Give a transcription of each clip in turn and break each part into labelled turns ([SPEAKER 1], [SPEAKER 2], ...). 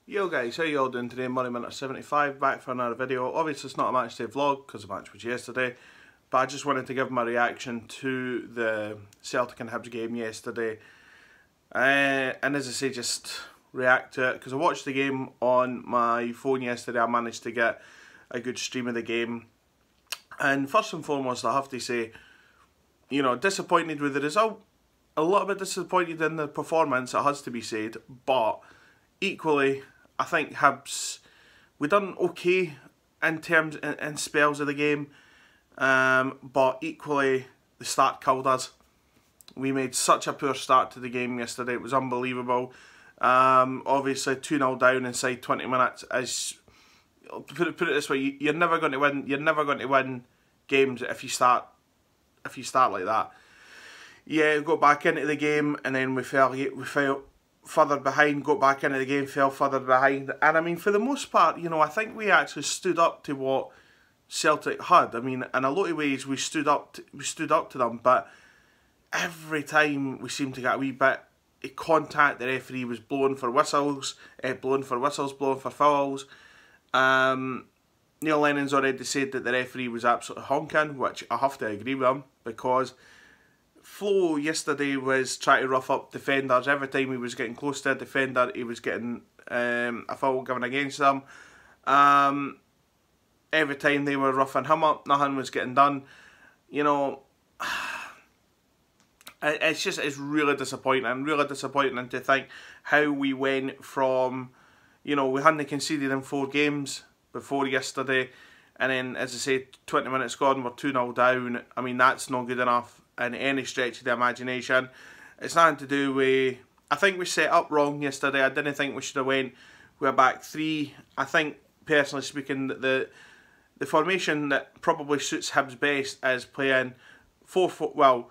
[SPEAKER 1] Yo guys, how you all doing today? Money Minute 75 back for another video. Obviously it's not a match day vlog because the match was yesterday, but I just wanted to give my reaction to the Celtic and Hibs game yesterday, and as I say, just react to it because I watched the game on my phone yesterday. I managed to get a good stream of the game, and first and foremost I have to say, you know, disappointed with the result, a little bit disappointed in the performance, it has to be said, but equally I think Hibs, we done okay in terms in spells of the game, but equally the start killed us. We made such a poor start to the game yesterday, it was unbelievable. Obviously 2-0 down inside 20 minutes is, put it this way, you're never going to win. You're never going to win games if you start like that. Yeah, we got back into the game and then we fell further behind, got back into the game, fell further behind, and I mean, for the most part, you know, I think we actually stood up to what Celtic had. I mean, in a lot of ways we stood up to them, but every time we seemed to get a wee bit of contact, the referee was blowing for whistles, blowing for fouls. Neil Lennon's already said that the referee was absolutely honking, which I have to agree with him, because Flo yesterday was trying to rough up defenders. Every time he was getting close to a defender, he was getting a foul given against them. Every time they were roughing him up, nothing was getting done. You know, it's really disappointing to think how we went from, you know, we hadn't conceded in 4 games before yesterday, and then, as I say, 20 minutes gone, we're 2-0 down. I mean, that's not good enough in any stretch of the imagination. It's nothing to do with, I think we set up wrong yesterday. I didn't think we should have went with a back 3. I think, personally speaking, the formation that probably suits Hibs best is playing playing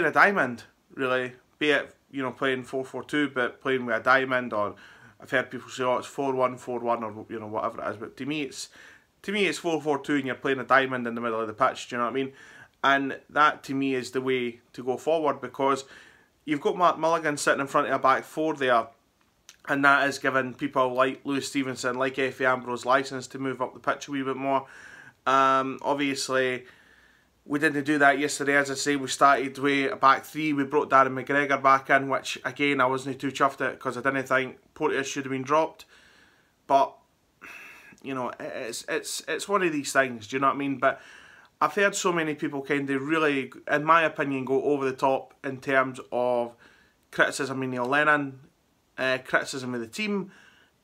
[SPEAKER 1] a diamond, really. Be it, you know, playing 4-4-2, but playing with a diamond, or I've heard people say, oh, it's 4-1-4-1, or, you know, whatever it is. But to me it's 4-4-2, and you're playing a diamond in the middle of the pitch. Do you know what I mean? And that, to me, is the way to go forward, because you've got Mark Mulligan sitting in front of a back 4 there, and that is giving people like Lewis Stevenson, like Effie Ambrose, licence to move up the pitch a wee bit more. Obviously, we didn't do that yesterday. As I say, we started with a back 3. We brought Darren McGregor back in, which, again, I wasn't too chuffed at, because I didn't think Porteous should have been dropped. But, you know, it's one of these things, do you know what I mean? But I've heard so many people kind of really, in my opinion, go over the top in terms of criticism of Neil Lennon, criticism of the team,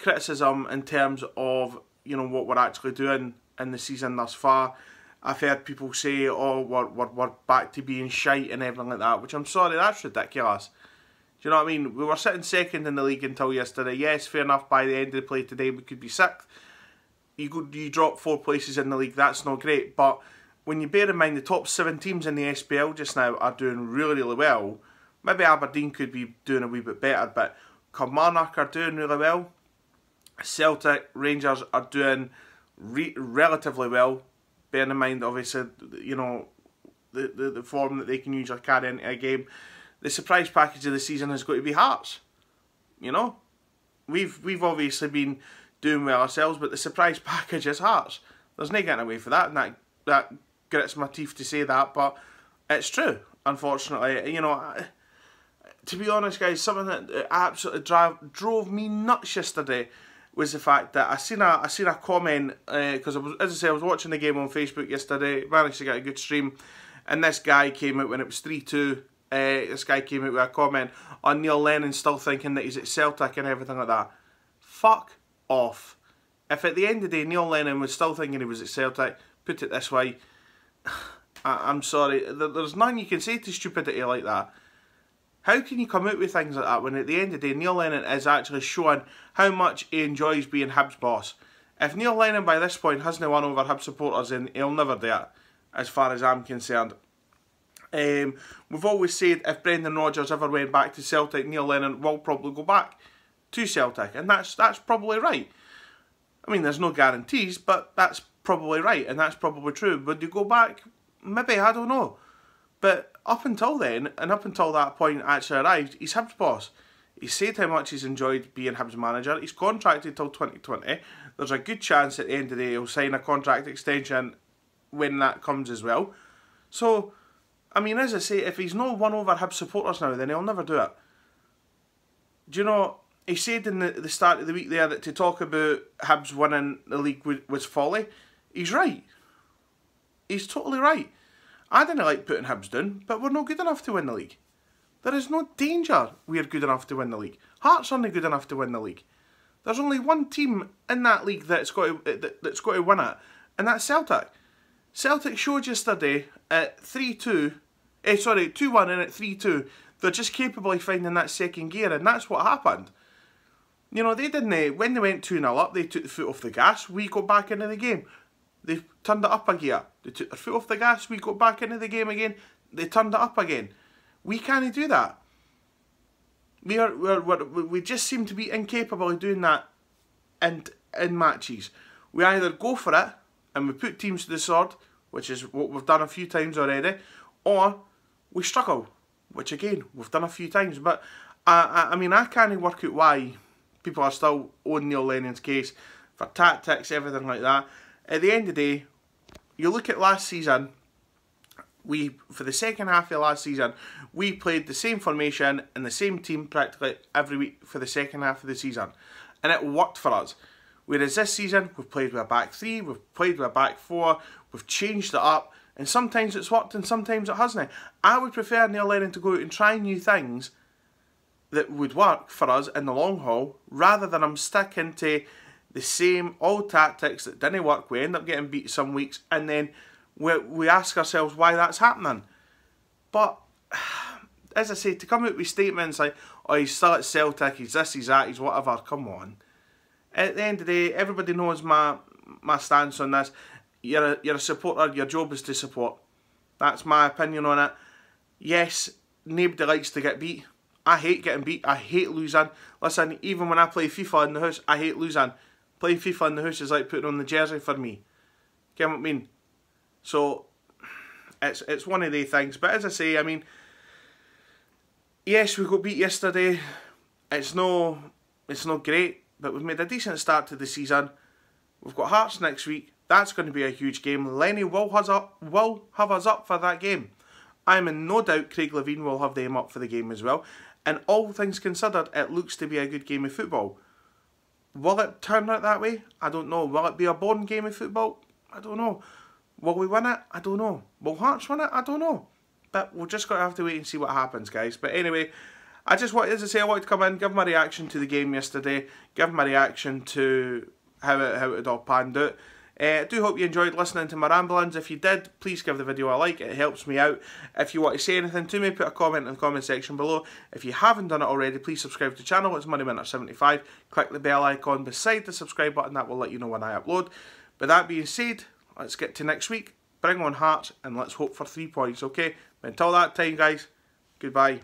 [SPEAKER 1] criticism in terms of, you know, what we're actually doing in the season thus far. I've heard people say, oh, we're back to being shite and everything like that, which I'm sorry, that's ridiculous. Do you know what I mean? We were sitting second in the league until yesterday. Yes, fair enough, by the end of the play today we could be 6th. You drop 4 places in the league, that's not great, but when you bear in mind the top 7 teams in the SPL just now are doing really, really well, maybe Aberdeen could be doing a wee bit better, but Kilmarnock are doing really well. Celtic, Rangers are doing relatively well, bearing in mind, obviously, you know, the form that they can usually carry into a game. The surprise package of the season has got to be Hearts. You know, we've obviously been doing well ourselves, but the surprise package is Hearts. There's no getting away for that, and that grits my teeth to say that, but it's true, unfortunately. You know, to be honest, guys, something that absolutely drove me nuts yesterday was the fact that I seen a comment, because as I say, I was watching the game on Facebook yesterday, managed to get a good stream, and this guy came out when it was 3-2. This guy came out with a comment on Neil Lennon still thinking that he's at Celtic and everything like that. Fuck off. If at the end of the day Neil Lennon was still thinking he was at Celtic, put it this way, I'm sorry, there's nothing you can say to stupidity like that. How can you come out with things like that when at the end of the day Neil Lennon is actually showing how much he enjoys being Hibs boss? If Neil Lennon by this point hasn't won over Hibs supporters, then he'll never do it, as far as I'm concerned. We've always said if Brendan Rodgers ever went back to Celtic, Neil Lennon will probably go back to Celtic, and that's probably right. I mean, there's no guarantees, but that's probably right, and that's probably true. Would you go back? Maybe, I don't know. But up until then, and up until that point actually arrived, he's Hibs boss. He said how much he's enjoyed being Hibs manager. He's contracted till 2020. There's a good chance at the end of the day he'll sign a contract extension when that comes as well. So, I mean, as I say, if he's not won over Hibs supporters now, then he'll never do it. Do you know, he said in the start of the week there that to talk about Hibs winning the league was folly. He's right. He's totally right. I didn't like putting Hibs down, but we're not good enough to win the league. There is no danger we are good enough to win the league. Hearts aren't good enough to win the league. There's only one team in that league that's got to win it, and that's Celtic. Celtic showed yesterday at 2-1 and at 3-2, they're just capable of finding that second gear, and that's what happened. You know, they didn't, when they went 2-0 up, they took the foot off the gas, we got back into the game. They turned it up a gear. They took their foot off the gas, we got back into the game again, they turned it up again. We can't do that. We just seem to be incapable of doing that in matches. We either go for it, and we put teams to the sword, which is what we've done a few times already, or we struggle, which again, we've done a few times. But, I mean, I can't work out why people are still on Neil Lennon's case for tactics, everything like that. At the end of the day, you look at last season, for the second half of last season, we played the same formation and the same team practically every week for the second half of the season. And it worked for us. Whereas this season, we've played with a back three, we've played with a back four, we've changed it up, and sometimes it's worked and sometimes it hasn't. I would prefer Neil Lennon to go out and try new things that would work for us in the long haul, rather than I'm sticking to the same old tactics that didn't work. We end up getting beat some weeks, and then we ask ourselves why that's happening. But, as I say, to come out with statements like, oh, he's still at Celtic, he's this, he's that, he's whatever, come on. At the end of the day, everybody knows my stance on this. You're a supporter, your job is to support. That's my opinion on it. Yes, nobody likes to get beat. I hate getting beat, I hate losing. Listen, even when I play FIFA in the house, I hate losing. Playing FIFA in the house is like putting on the jersey for me. Get what I mean? So, it's one of the things. But as I say, I mean, yes, we got beat yesterday. It's no great, but we've made a decent start to the season. We've got Hearts next week. That's going to be a huge game. Lenny will have us up for that game. I'm in no doubt Craig Levine will have them up for the game as well. And all things considered, it looks to be a good game of football. Will it turn out that way? I don't know. Will it be a boring game of football? I don't know. Will we win it? I don't know. Will Hearts win it? I don't know. But we're just going to have to wait and see what happens, guys. But anyway, I wanted to come in, give my reaction to the game yesterday, give my reaction to how it all panned out. I do hope you enjoyed listening to my ramblings. If you did, please give the video a like, it helps me out. If you want to say anything to me, put a comment in the comment section below. If you haven't done it already, please subscribe to the channel, it's MoneyWinner75. Click the bell icon beside the subscribe button, that will let you know when I upload. But that being said, let's get to next week, bring on Hearts, and let's hope for 3 points, okay? But until that time, guys, goodbye.